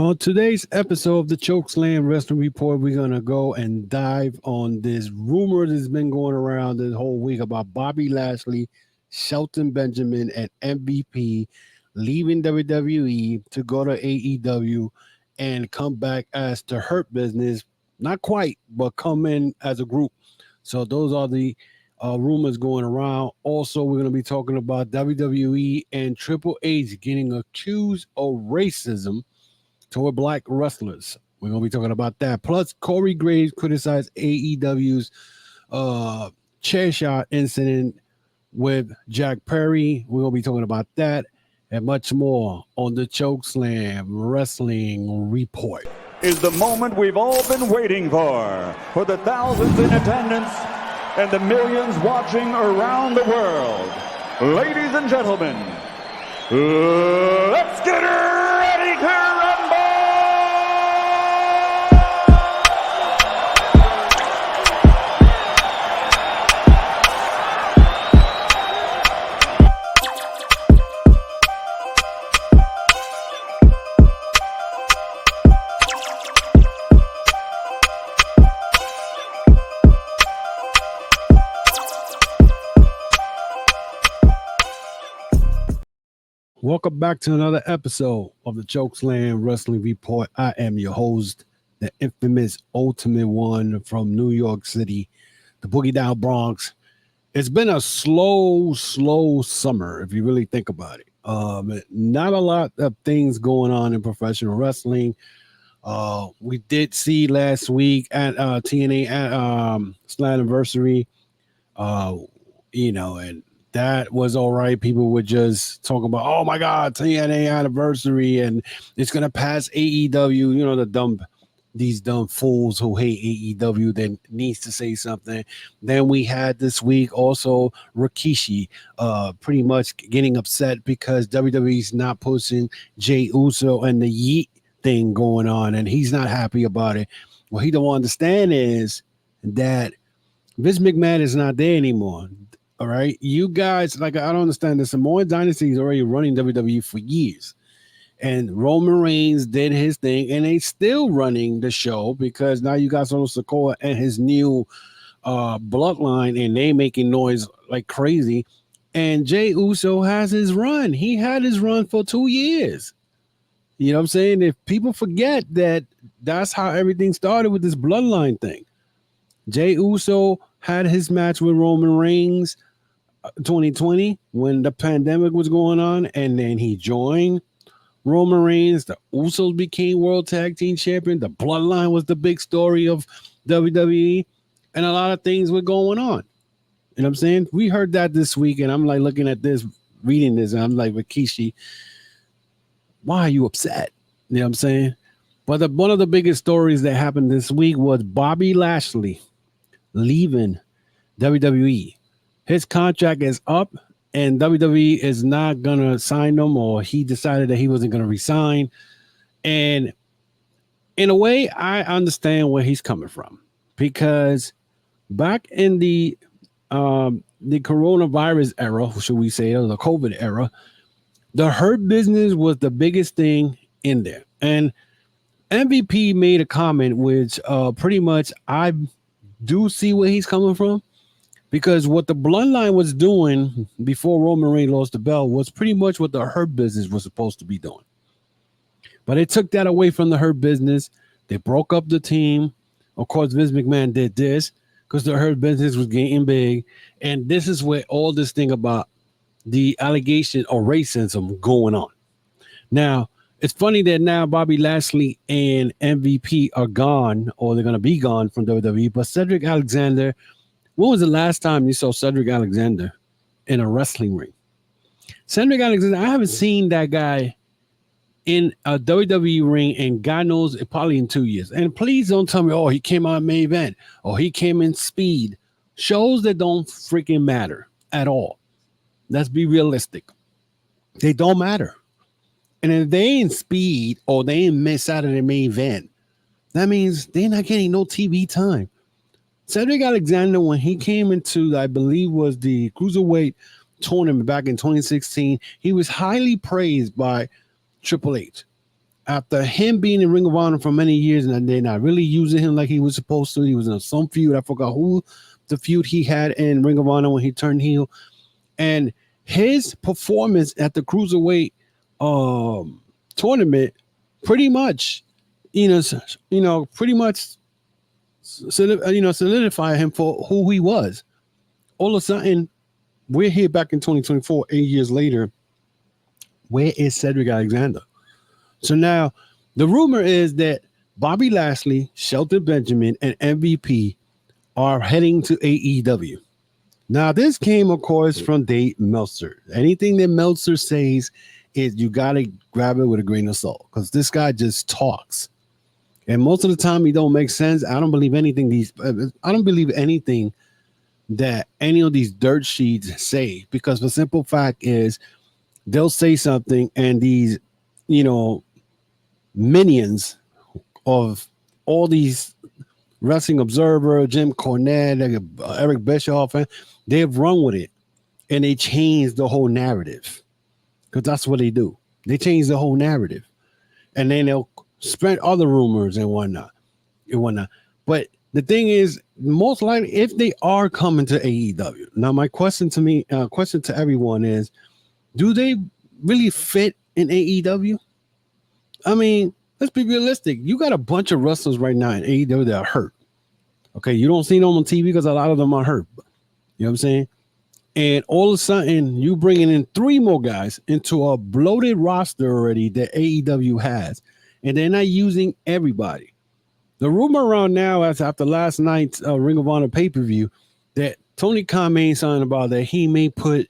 On today's episode of the Chokeslam Wrestling Report, we're going to go and dive on this rumor that's been going around this whole week about Bobby Lashley, Shelton Benjamin, and MVP leaving WWE to go to AEW and come back as the Hurt Business. Not quite, but come in as a group. So those are the rumors going around. Also, we're going to be talking about WWE and Triple H getting accused of racism toward black wrestlers. We're going to be talking about that. Plus, Corey Graves criticized AEW's chair shot incident with Jack Perry. We're going to be talking about that and much more on the Chokeslam Wrestling Report. Is the moment we've all been waiting for the thousands in attendance and the millions watching around the world. Ladies and gentlemen, let's get ready to rumble! Welcome back to another episode of the Chokeslam Wrestling Report. I am your host, the infamous Ultimate One from New York City, the Boogie Down Bronx. It's been a slow summer, if you really think about it. Not a lot of things going on in professional wrestling. We did see last week at TNA at Slammiversary, and that was all right. People would just talk about, oh my God, TNA anniversary, and it's gonna pass AEW. You know, these dumb fools who hate AEW that needs to say something. Then we had this week also Rikishi pretty much getting upset because WWE's not pushing Jey Uso and the Yeet thing going on, and he's not happy about it. What he don't understand is that Vince McMahon is not there anymore. All right, you guys, I don't understand. The Samoan Dynasty is already running WWE for years, and Roman Reigns did his thing, and they still running the show because now you got Solo Sikoa and his new bloodline, and they making noise like crazy. And Jey Uso has his run. He had his run for 2 years. You know what I'm saying? If people forget that, that's how everything started with this bloodline thing. Jey Uso had his match with Roman Reigns 2020 when the pandemic was going on, and then he joined Roman Reigns. The Usos became World Tag Team Champion. The Bloodline was the big story of WWE, and a lot of things were going on. You know what I'm saying? We heard that this week, and I'm like looking at this, reading this, and I'm like, Rikishi, why are you upset? You know what I'm saying? But one of the biggest stories that happened this week was Bobby Lashley leaving WWE. His contract is up, and WWE is not going to sign him, or he decided that he wasn't going to resign. And in a way, I understand where he's coming from, because back in the coronavirus era, should we say, or the COVID era, the Hurt Business was the biggest thing in there. And MVP made a comment which pretty much I do see where he's coming from, because what the Bloodline was doing before Roman Reigns lost the belt was pretty much what the Hurt Business was supposed to be doing. But they took that away from the Hurt Business. They broke up the team. Of course, Vince McMahon did this because the Hurt Business was getting big. And this is where all this thing about the allegation of racism going on. Now, it's funny that now Bobby Lashley and MVP are gone, or they're going to be gone from WWE, but Cedric Alexander, when was the last time you saw Cedric Alexander in a wrestling ring? Cedric Alexander, I haven't seen that guy in a WWE ring in God knows, probably in 2 years. And please don't tell me, oh, he came out main event, or he came in Speed. Shows that don't freaking matter at all. Let's be realistic. They don't matter. And if they ain't Speed, or they ain't miss out of the main event, that means they're not getting no TV time. Cedric Alexander, when he came into, I believe, was the Cruiserweight tournament back in 2016, he was highly praised by Triple H. after him being in Ring of Honor for many years, and they're not really using him like he was supposed to. He was in some feud. I forgot who the feud he had in Ring of Honor when he turned heel. And his performance at the Cruiserweight tournament pretty much, pretty much solidify him for who he was. All of a sudden, we're here back in 2024, 8 years later. Where is Cedric Alexander? So now the rumor is that Bobby Lashley, Shelton Benjamin, and MVP are heading to AEW. Now, this came, of course, from Dave Meltzer. Anything that Meltzer says is you got to grab it with a grain of salt because this guy just talks. And most of the time, he don't make sense. I don't believe anything that any of these dirt sheets say, because the simple fact is they'll say something and these, minions of all these Wrestling Observer, Jim Cornette, Eric Bischoff, they've run with it and they changed the whole narrative because that's what they do. They change the whole narrative and then they'll spread other rumors and whatnot. But the thing is, most likely, if they are coming to AEW, now my question to everyone is, do they really fit in AEW? I mean, let's be realistic. You got a bunch of wrestlers right now in AEW that are hurt. Okay, you don't see them on TV because a lot of them are hurt. You know what I'm saying? And all of a sudden, you bringing in 3 more guys into a bloated roster already that AEW has, and they're not using everybody. The rumor around now, as after last night's Ring of Honor pay-per-view, that Tony Khan made something about that he may put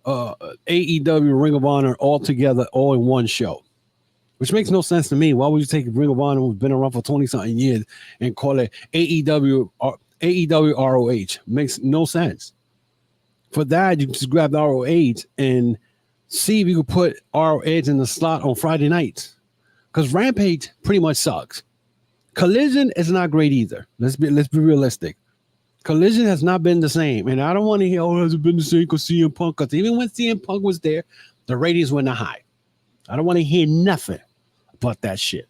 AEW Ring of Honor all together, all in one show, which makes no sense to me. Why would you take Ring of Honor, who's been around for 20-something years, and call it AEW ROH? Makes no sense. For that, you just grab the ROH and see if you could put ROH in the slot on Friday nights, because Rampage pretty much sucks. Collision is not great either. Let's be realistic. Collision has not been the same, and I don't want to hear, it hasn't been the same because CM Punk. Because even when CM Punk was there, the ratings were not high. I don't want to hear nothing about that shit,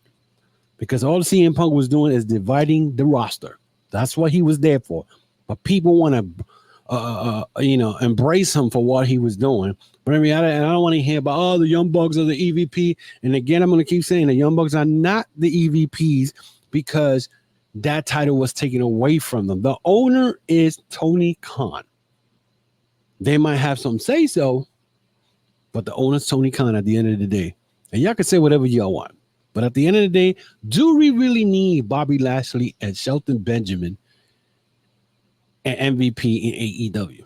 because all CM Punk was doing is dividing the roster. That's what he was there for. But people want to, embrace him for what he was doing. But in reality, I don't want to hear about, the Young Bucks are the EVP. And again, I'm going to keep saying the Young Bucks are not the EVPs because that title was taken away from them. The owner is Tony Khan. They might have some say so, but the owner's Tony Khan at the end of the day. And y'all can say whatever y'all want. But at the end of the day, do we really need Bobby Lashley and Shelton Benjamin and MVP in AEW?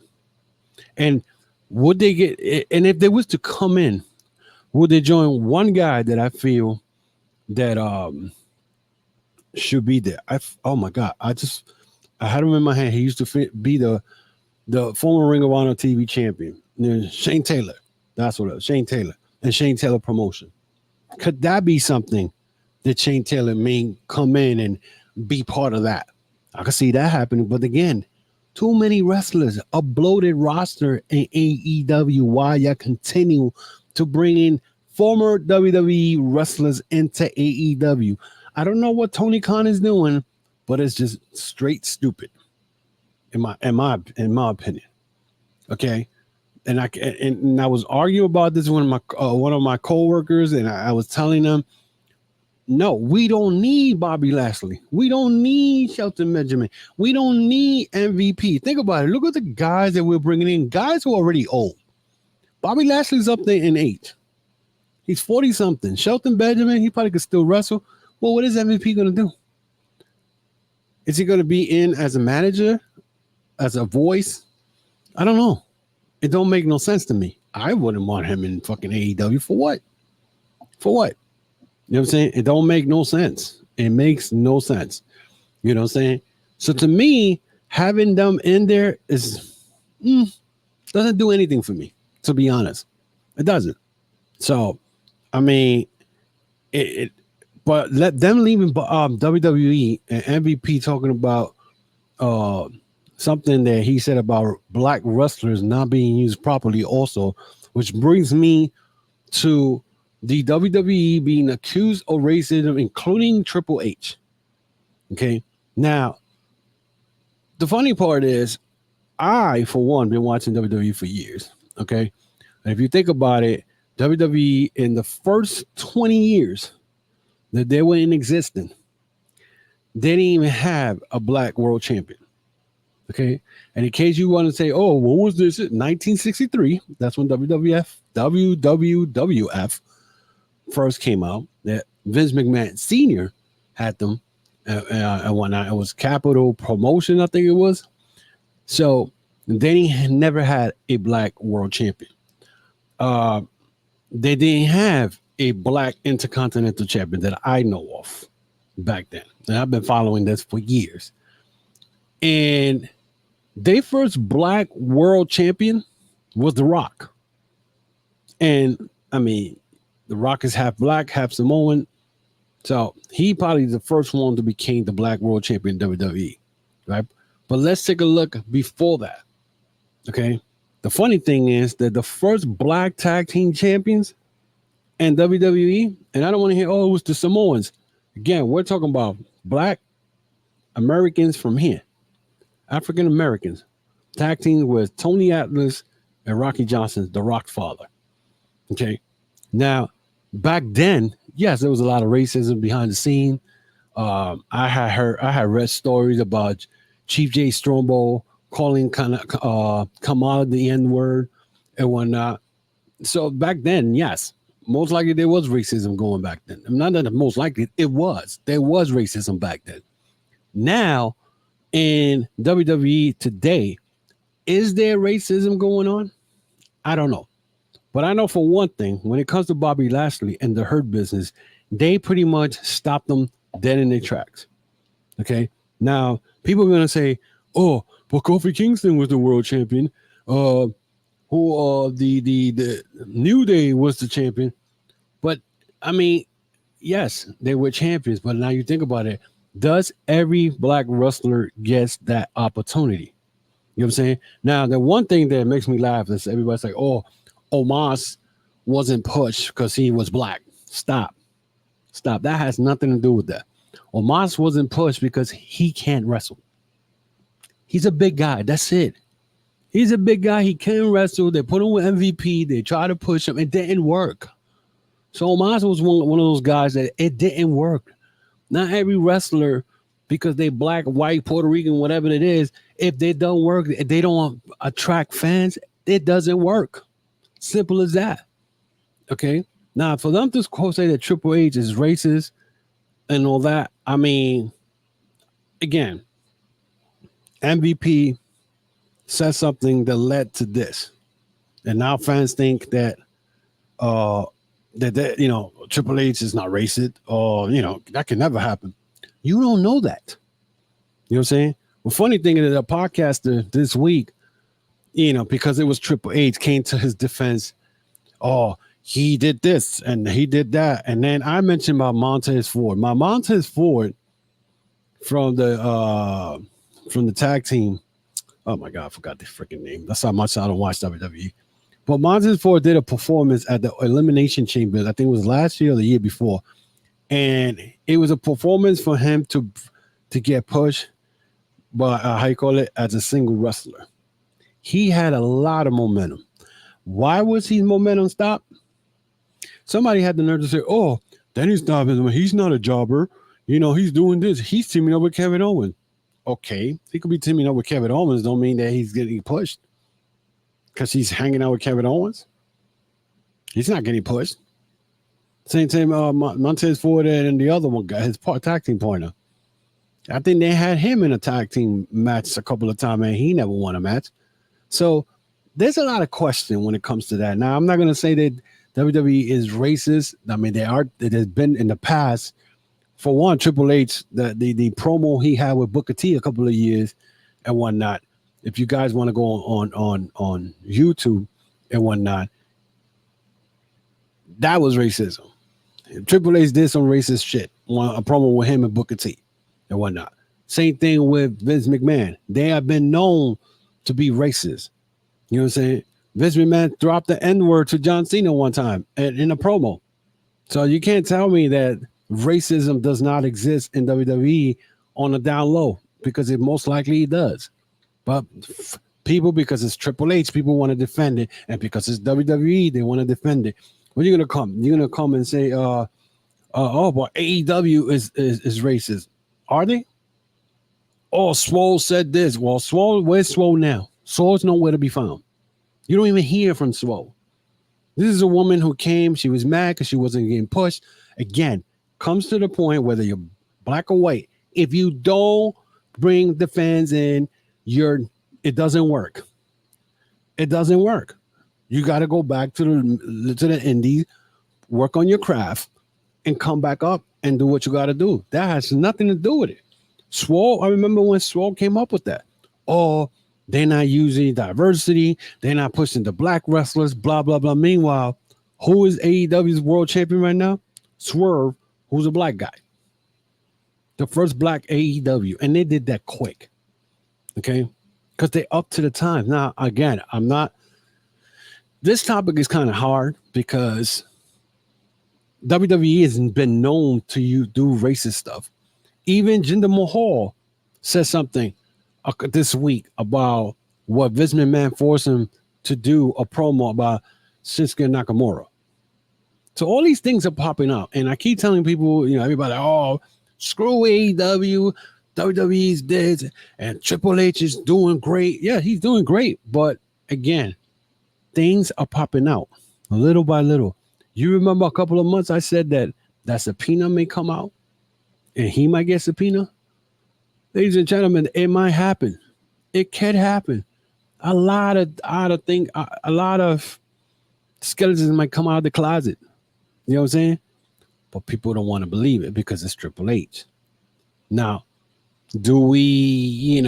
And would they get, and if they was to come in, would they join one guy that I feel that should be there? Oh my God, I had him in my hand. He used to be the former Ring of Honor TV champion, Shane Taylor. That's what it was, Shane Taylor and Shane Taylor Promotion. Could that be something that Shane Taylor may come in and be part of that? I could see that happening, but again, too many wrestlers, a bloated roster in AEW. Why you continue to bring in former WWE wrestlers into AEW? I don't know what Tony Khan is doing, but it's just straight stupid, in my opinion. Okay, and I was arguing about this with one of my coworkers, and I was telling them, no, we don't need Bobby Lashley. We don't need Shelton Benjamin. We don't need MVP. Think about it. Look at the guys that we're bringing in, guys who are already old. Bobby Lashley's up there in age. He's 40-something. Shelton Benjamin, he probably could still wrestle. Well, what is MVP going to do? Is he going to be in as a manager, as a voice? I don't know. It don't make no sense to me. I wouldn't want him in fucking AEW. For what? For what? You know what I'm saying? It don't make no sense. It makes no sense. You know what I'm saying? So to me, having them in there doesn't do anything for me, to be honest. It doesn't. So, I mean, but let them leaving WWE and MVP talking about something that he said about black wrestlers not being used properly also, which brings me to the WWE being accused of racism, including Triple H. Okay. Now, the funny part is, I, for one, been watching WWE for years. Okay. And if you think about it, WWE in the first 20 years that they were in existence, they didn't even have a black world champion. Okay. And in case you want to say, oh, what was this? 1963. That's when WWF first came out. That Vince McMahon Sr. had them and whatnot. It was Capital Promotion, I think it was. So they never had a black world champion. They didn't have a black intercontinental champion that I know of back then. And I've been following this for years. And their first black world champion was The Rock. And I mean, The Rock is half black, half Samoan. So he probably the first one to become the black world champion in WWE, right? But let's take a look before that. Okay. The funny thing is that the first black tag team champions in WWE, and I don't want to hear, oh, it was the Samoans. Again, we're talking about black Americans from here, African Americans, tag team with Tony Atlas and Rocky Johnson, the Rock's father. Okay. Now, back then, yes, there was a lot of racism behind the scene. I had read stories about Chief J. Strongbow calling Kamala the N-word and whatnot. So back then, yes, most likely there was racism going back then. Not that most likely, it was. There was racism back then. Now, in WWE today, is there racism going on? I don't know. But I know for one thing, when it comes to Bobby Lashley and the Hurt Business, they pretty much stopped them dead in their tracks. Okay? Now, people are going to say, oh, but Kofi Kingston was the world champion. The New Day was the champion. But, I mean, yes, they were champions. But now you think about it, does every black wrestler get that opportunity? You know what I'm saying? Now, the one thing that makes me laugh is everybody's like, oh, Omos wasn't pushed because he was black. Stop. That has nothing to do with that. Omos wasn't pushed because he can't wrestle. He's a big guy. That's it. He's a big guy. He can wrestle. They put him with MVP. They tried to push him. It didn't work. So Omos was one of those guys that it didn't work. Not every wrestler, because they black, white, Puerto Rican, whatever it is, if they don't work, if they don't attract fans, it doesn't work. Simple as that. Okay. Now, for them to say that Triple H is racist and all that, I mean, again, MVP said something that led to this, and now fans think that that Triple H is not racist, or that can never happen. You don't know that. You know what I'm saying? The funny thing is that a podcaster this week, because it was Triple H, came to his defense. Oh, he did this and he did that. And then I mentioned about Montez Ford. Montez Ford from the tag team. Oh my God, I forgot the freaking name. That's how much I don't watch WWE. But Montez Ford did a performance at the Elimination Chamber. I think it was last year or the year before. And it was a performance for him to get pushed by, as a single wrestler. He had a lot of momentum. Why was his momentum stopped? Somebody had the nerve to say, oh, then he's not. He's not a jobber. He's doing this. He's teaming up with Kevin Owens. Okay, he could be teaming up with Kevin Owens. Don't mean that he's getting pushed because he's hanging out with Kevin Owens. He's not getting pushed. Same Montez Ford and the other one guy, his tag team partner. I think they had him in a tag team match a couple of times, and he never won a match. So there's a lot of question when it comes to that. Now, I'm not going to say that WWE is racist. I mean, it has been in the past. For one, Triple H, the promo he had with Booker T a couple of years and whatnot. If you guys want to go on YouTube and whatnot, that was racism. Triple H did some racist shit on a promo with him and Booker T and whatnot. Same thing with Vince McMahon. They have been known to be racist. You know what I'm saying? Vince McMahon dropped the N-word to John Cena one time in a promo. So you can't tell me that racism does not exist in WWE on the down low, because it most likely does. But people, because it's Triple H, people want to defend it, and because it's WWE, they want to defend it. When you're gonna come, you're gonna come and say, oh, but AEW is racist. Are they? Oh, Swole said this. Well, Swole, where's Swole now? Swole's nowhere to be found. You don't even hear from Swole. This is a woman who came, she was mad because she wasn't getting pushed. Again, comes to the point, whether you're black or white, if you don't bring the fans in, it doesn't work. It doesn't work. You got to go back to the indies, work on your craft, and come back up and do what you got to do. That has nothing to do with it. Swole, I remember when Swole came up with that. Oh, they're not using diversity. They're not pushing the black wrestlers, blah, blah, blah. Meanwhile, who is AEW's world champion right now? Swerve, who's a black guy. The first black AEW. And they did that quick. Okay? Because they up to the time. Now, again, this topic is kind of hard because WWE has been known to do racist stuff. Even Jinder Mahal said something this week about what Vince McMahon forced him to do a promo about Shinsuke Nakamura. So all these things are popping up, and I keep telling people, everybody, oh, screw AEW, WWE's dead, and Triple H is doing great. Yeah, he's doing great, but again, things are popping out little by little. You remember a couple of months I said that subpoena may come out, and he might get subpoena. Ladies and gentlemen, it might happen. It can happen. A lot of skeletons might come out of the closet. You know what I'm saying? But people don't want to believe it because it's Triple H. Now, do we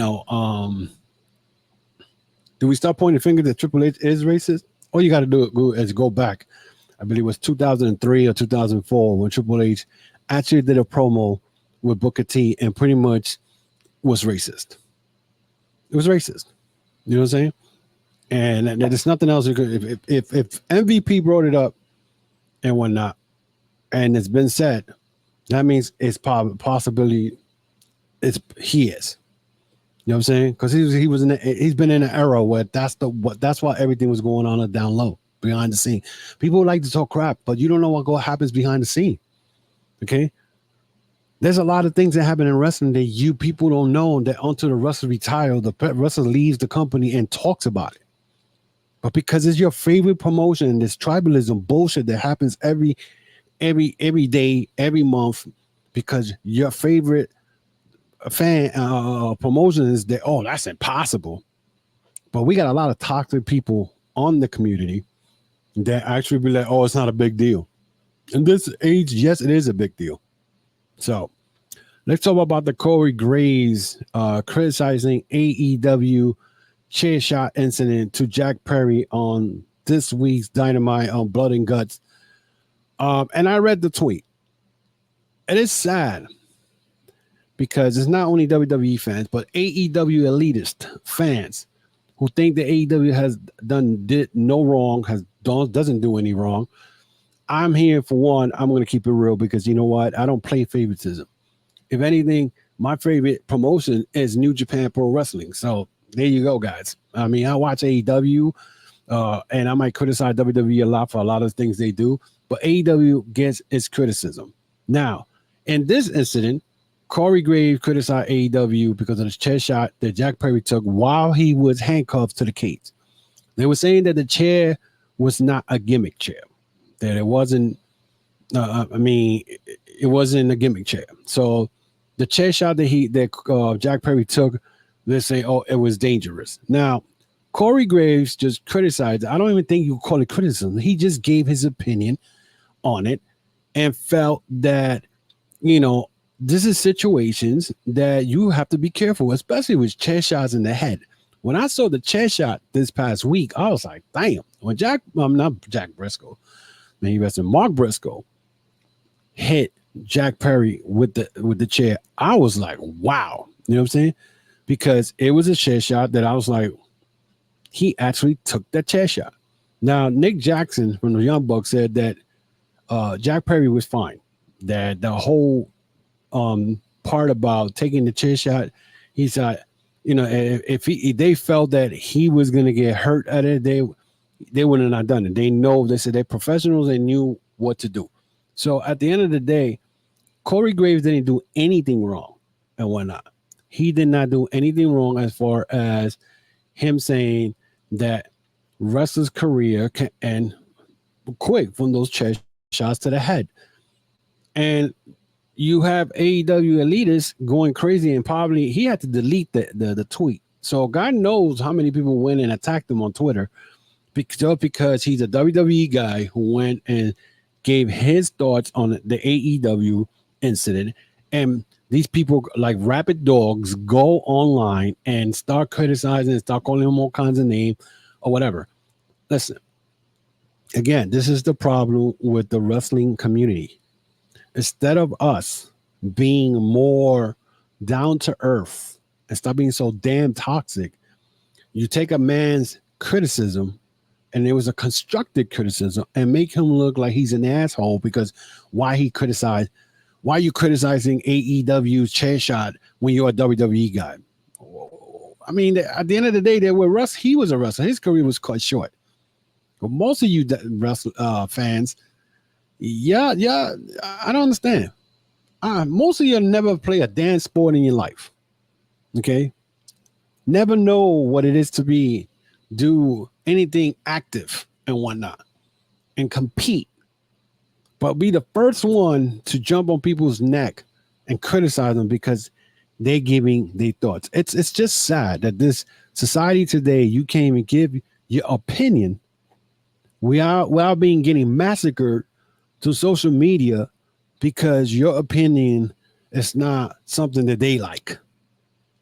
start pointing fingers that Triple H is racist? All you got to do is go back. I believe it was 2003 or 2004 when Triple H actually did a promo with Booker T and pretty much was racist. It was racist. You know what I'm saying? And there's nothing else you could. If MVP brought it up and whatnot, and it's been said, that means it's possibility. He is. You know what I'm saying? Because he's been in an era where that's why everything was going on down low, behind the scene. People like to talk crap, but you don't know what happens behind the scene. Okay? There's a lot of things that happen in wrestling that you people don't know, that until the wrestler retires, the wrestler leaves the company and talks about it. But because it's your favorite promotion and this tribalism bullshit that happens every day, every month, because your favorite fan promotion is that, oh, that's impossible. But we got a lot of toxic people on the community that actually be like, oh, it's not a big deal. In this age, yes, it is a big deal. So let's talk about the Corey Graves criticizing AEW chair shot incident to Jack Perry on this week's Dynamite on Blood and Guts. And I read the tweet. It is sad because it's not only WWE fans, but AEW elitist fans who think that AEW did no wrong, doesn't do any wrong. I'm here for one. I'm going to keep it real because you know what? I don't play favoritism. If anything, my favorite promotion is New Japan Pro Wrestling. So there you go, guys. I mean, I watch AEW, and I might criticize WWE a lot for a lot of things they do, but AEW gets its criticism. Now, in this incident, Corey Graves criticized AEW because of the chair shot that Jack Perry took while he was handcuffed to the cage. They were saying that the chair was not a gimmick chair, that it wasn't. It wasn't a gimmick chair. So the chair shot that Jack Perry took, they're saying, oh, it was dangerous. Now, Corey Graves just criticized. I don't even think you call it criticism. He just gave his opinion on it and felt that, this is situations that you have to be careful, especially with chair shots in the head. When I saw the chair shot this past week, I was like, damn. When not Jack Briscoe, Mark Briscoe hit Jack Perry with the chair, I was like, wow. You know what I'm saying? Because it was a chair shot that I was like, he actually took that chair shot. Now, Nick Jackson from the Young Bucks said that Jack Perry was fine. That the whole part about taking the chair shot, he said, you know, if they felt that he was going to get hurt at it, they would have not done it. They said they're professionals. They knew what to do. So at the end of the day, Corey Graves didn't do anything wrong and whatnot. He did not do anything wrong as far as him saying that wrestler's career can end quick from those chair shots to the head. And you have AEW elitists going crazy, and probably he had to delete the tweet. So God knows how many people went and attacked him on Twitter because he's a WWE guy who went and gave his thoughts on the AEW incident. And these people, like rabid dogs, go online and start criticizing and start calling him all kinds of names or whatever. Listen, again, this is the problem with the wrestling community. Instead of us being more down to earth and stop being so damn toxic, you take a man's criticism, and it was a constructive criticism, and make him look like he's an asshole because why you criticizing AEW's chair shot when you're a WWE guy? I mean, at the end of the day, he was a wrestler. His career was cut short. But most of you fans, yeah, I don't understand. Most of you never play a dance sport in your life. Okay, never know what it is to do anything active and whatnot and compete, but be the first one to jump on people's neck and criticize them because they're giving their thoughts. It's just sad that this society today, you can't even give your opinion. We are getting massacred to social media because your opinion is not something that they like.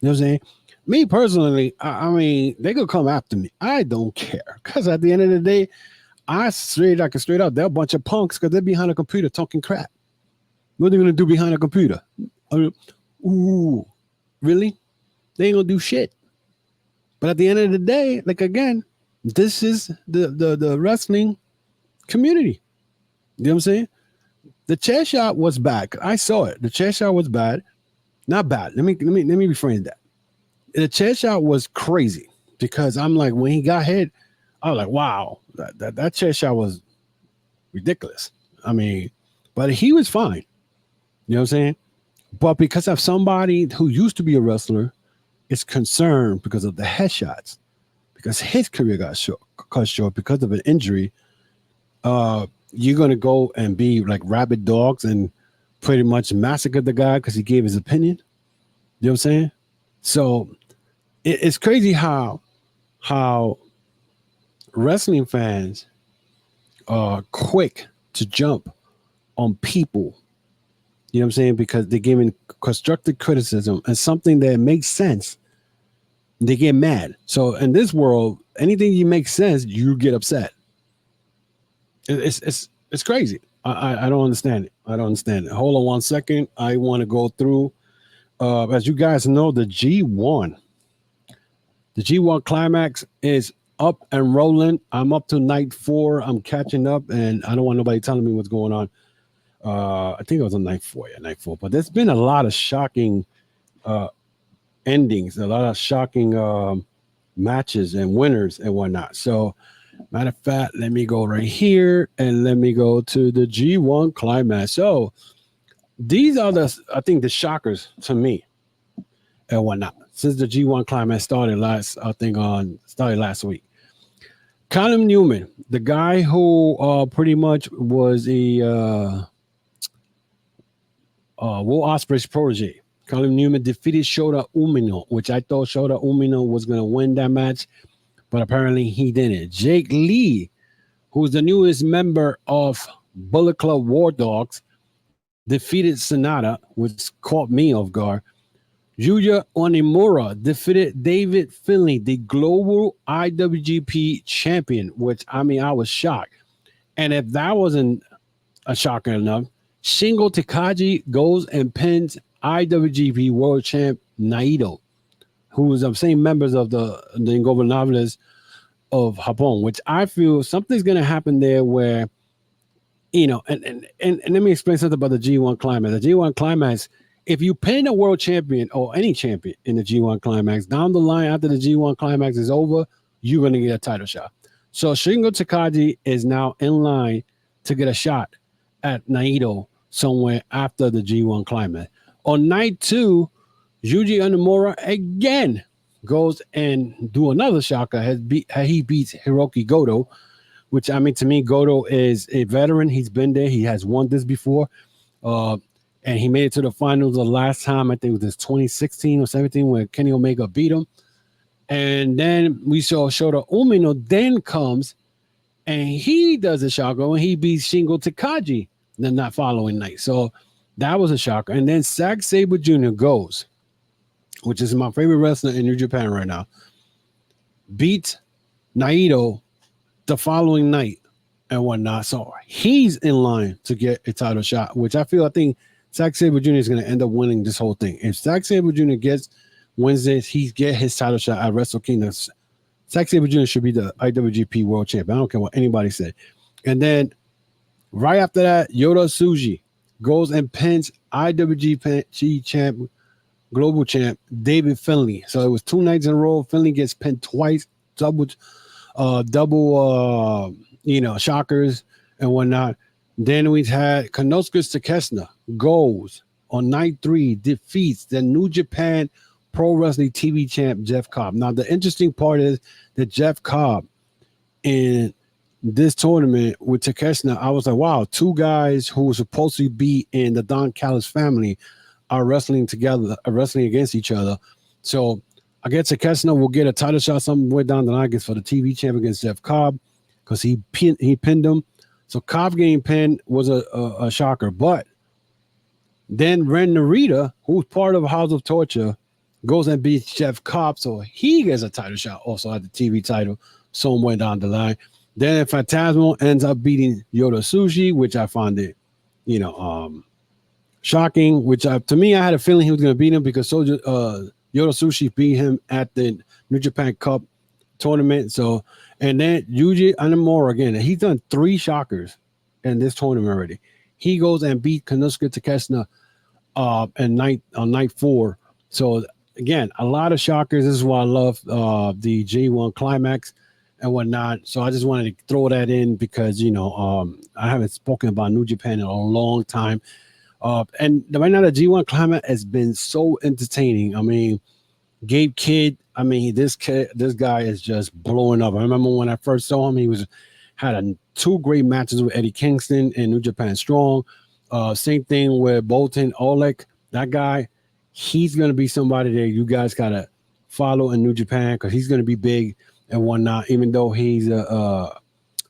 You know what I'm saying? Me personally, I mean, they could come after me. I don't care, because at the end of the day, I can straight out, they're a bunch of punks because they're behind a computer talking crap. What are they gonna do behind a computer? Ooh, really? They ain't gonna do shit. But at the end of the day, like again, this is the wrestling community. You know what I'm saying? The chair shot was bad. I saw it. The chair shot was bad. Not bad. Let me rephrase that. The chair shot was crazy because I'm like, when he got hit, I was like, wow, that chair shot was ridiculous. I mean, but he was fine. You know what I'm saying? But because of somebody who used to be a wrestler is concerned because of the headshots, because his career got cut short because of an injury, you're going to go and be like rabid dogs and pretty much massacre the guy because he gave his opinion. You know what I'm saying? So it's crazy how wrestling fans are quick to jump on people. You know what I'm saying? Because they're giving constructive criticism and something that makes sense, they get mad. So in this world, anything you make sense, you get upset. It's crazy. I don't understand it. I don't understand it. Hold on one second. I want to go through. As you guys know, the G1 Climax is up and rolling. I'm up to night 4. I'm catching up, and I don't want nobody telling me what's going on. I think it was on night 4. Yeah, night 4. But there's been a lot of shocking endings, a lot of shocking matches and winners and whatnot. So, matter of fact, let me go right here and let me go to the G1 Climax. So, these are the shockers to me and whatnot. Since the G1 Climax started last week. Konnan Newman, the guy who pretty much was a Will Ospreay's protege. Konnan Newman defeated Shota Umino, which I thought Shota Umino was going to win that match, but apparently he didn't. Jake Lee, who's the newest member of Bullet Club War Dogs, defeated Sonata, which caught me off guard. Yuya Onimura defeated David Finlay, the global IWGP champion, which, I mean, I was shocked. And if that wasn't a shocker enough, Shingo Takagi goes and pins IWGP World Champ Naito, who is the same members of the Ingobernables of Japón, which I feel something's going to happen there where you know, and let me explain something about the G1 Climax. The G1 Climax, if you pin a world champion or any champion in the G1 Climax, down the line after the G1 Climax is over, you're going to get a title shot. So Shingo Takagi is now in line to get a shot at Naito somewhere after the G1 Climax. On night 2, Yuji Uemura again goes and do another shocker. He beats Hiroki Goto, which, I mean, to me, Goto is a veteran. He's been there. He has won this before. And he made it to the finals the last time. I think it was 2016 or 17 when Kenny Omega beat him. And then we saw Shota Umino then comes and he does a shocker and he beats Shingo Takagi the not following night. So that was a shocker. And then Zack Sabre Jr. goes, which is my favorite wrestler in New Japan right now, beat Naito the following night and whatnot. So he's in line to get a title shot, which I think Zack Sabre Jr. is going to end up winning this whole thing. If Zack Sabre Jr. wins this, he get his title shot at Wrestle Kingdom. Zack Sabre Jr. should be the IWGP World Champion. I don't care what anybody said. And then right after that, Yota Tsuji goes and pins IWGP champ, global champ, David Finlay. So it was 2 nights in a row. Finlay gets pinned twice, double shockers and whatnot. Then we had Konosuke Takeshita goes on night 3, defeats the New Japan Pro Wrestling TV champ Jeff Cobb. Now the interesting part is that Jeff Cobb in this tournament with Takeshita, I was like, wow, 2 guys who were supposed to be in the Don Callis family are wrestling together, wrestling against each other. So I guess Takeshita will get a title shot somewhere down the line against for the TV champ against Jeff Cobb because he pinned him. So Cobb getting pinned was a shocker. But then Ren Narita, who's part of House of Torture, goes and beats Jeff Cobb. So he gets a title shot also at the TV title somewhere down the line. Then Phantasmo ends up beating Yota Tsuji, which I found it, shocking, which to me, I had a feeling he was going to beat him because Yota Tsuji beat him at the New Japan Cup tournament. So, and then Yuji Uemura again, he's done 3 shockers in this tournament already. He goes and beat Konosuke Takeshita on night 4. So again, a lot of shockers. This is why I love the G1 Climax and whatnot. So I just wanted to throw that in because I haven't spoken about New Japan in a long time. And right now the G1 Climax has been so entertaining. I mean, Gabe Kidd, this guy is just blowing up. I remember when I first saw him, he had 2 great matches with Eddie Kingston in New Japan Strong. Same thing with Bolton Oleg. That guy, he's going to be somebody that you guys got to follow in New Japan because he's going to be big and whatnot, even though he's a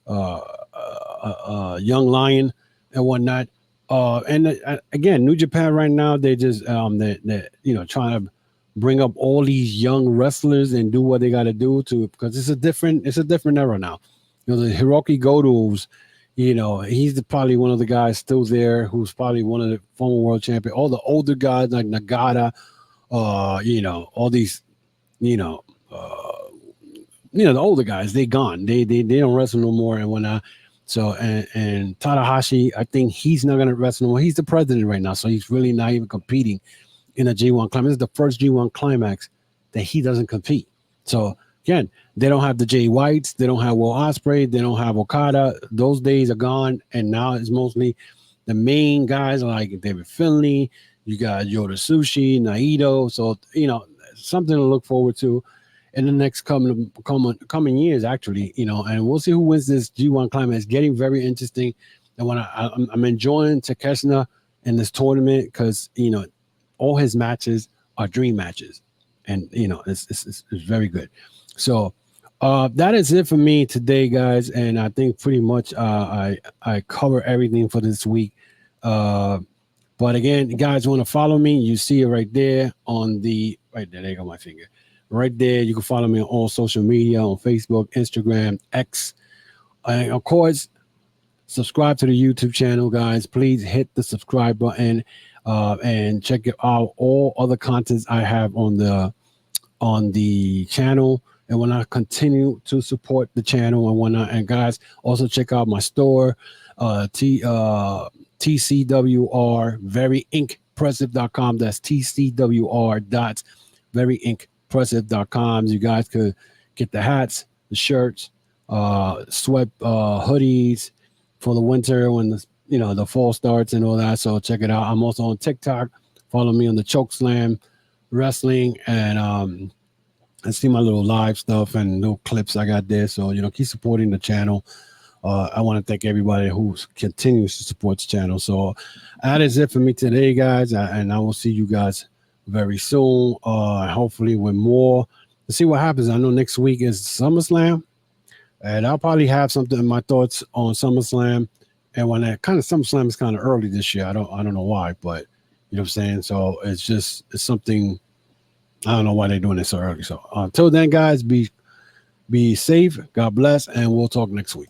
young lion and whatnot. Again, New Japan right now, they just they're trying to bring up all these young wrestlers and do what they got to do because it's a different era now. The Hiroki Goto's, he's probably one of the guys still there who's probably one of the former world champion. All the older guys like Nagata, all these, the older guys, they gone. They don't wrestle no more and whatnot. So and Tanahashi, I think he's not gonna wrestle no more. He's the president right now, so he's really not even competing in a G1 Climax. This is the first G1 Climax that he doesn't compete. So again, they don't have the Jay Whites, they don't have Will Ospreay, they don't have Okada. Those days are gone, and now it's mostly the main guys like David Finlay. You got Yota Tsuji, Naito. So something to look forward to in the next coming years, actually. And we'll see who wins this G1 Climax. It's getting very interesting, and when I'm enjoying Takeshita in this tournament because all his matches are dream matches, and it's very good. So that is it for me today, guys, and I think pretty much I cover everything for this week. But again, you guys want to follow me, you see it right there right there. There you go, my finger right there. You can follow me on all social media, on Facebook, Instagram, X, and of course subscribe to the YouTube channel, guys. Please hit the subscribe button and check out all other contents I have on the channel. And when I continue to support the channel and whatnot, and guys, also check out my store. TCWR veryimpressive.com. That's TCWR.veryimpressive.com. You guys could get the hats, the shirts, sweat hoodies for the winter when the fall starts and all that. So check it out. I'm also on TikTok. Follow me on the Chokeslam Wrestling and see my little live stuff and little clips I got there. So keep supporting the channel. I want to thank everybody who continues to support the channel. So that is it for me today, guys, and I will see you guys very soon. Hopefully with more. Let's see what happens. I know next week is SummerSlam, and I'll probably have something in my thoughts on SummerSlam. And when that kind of SummerSlam is kind of early this year, I don't know why, but you know what I'm saying. So it's something. I don't know why they're doing it so early. So until then, guys, be safe. God bless, and we'll talk next week.